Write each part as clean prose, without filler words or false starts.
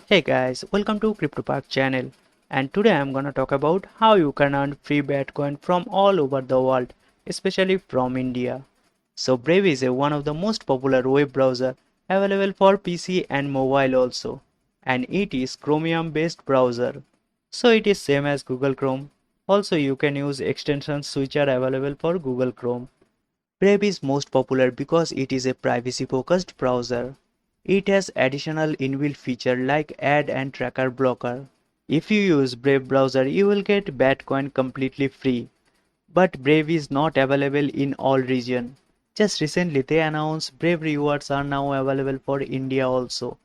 Hey guys, welcome to CryptoPark channel, and today I'm gonna talk about how you can earn free Bitcoin from all over the world, especially from India. So Brave is one of the most popular web browser available for PC and mobile also, and it is Chromium based browser. So it is same as Google Chrome. Also you can use extensions which are available for Google Chrome. Brave is most popular because it is a privacy-focused browser. It has additional inbuilt features like ad and tracker blocker. If you use Brave browser, you will get Bitcoin completely free. But Brave is not available in all regions. Just recently they announced Brave rewards are now available for India also.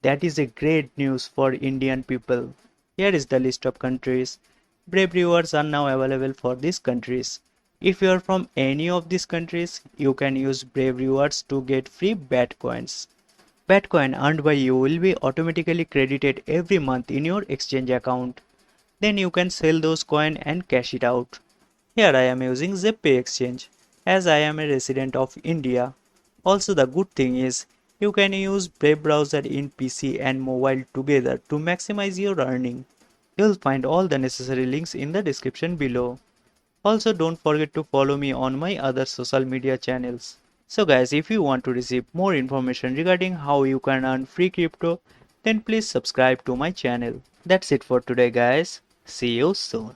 That is a great news for Indian people. Here is the list of countries. Brave rewards are now available for these countries. If you are from any of these countries, you can use Brave rewards to get free Bitcoins. Bitcoin earned by you will be automatically credited every month in your exchange account. Then you can sell those coins and cash it out. Here I am using ZipPay exchange as I am a resident of India. Also the good thing is you can use Brave browser in PC and mobile together to maximize your earning. You'll find all the necessary links in the description below. Also don't forget to follow me on my other social media channels. So guys, if you want to receive more information regarding how you can earn free crypto, then please subscribe to my channel. That's it for today guys. See you soon.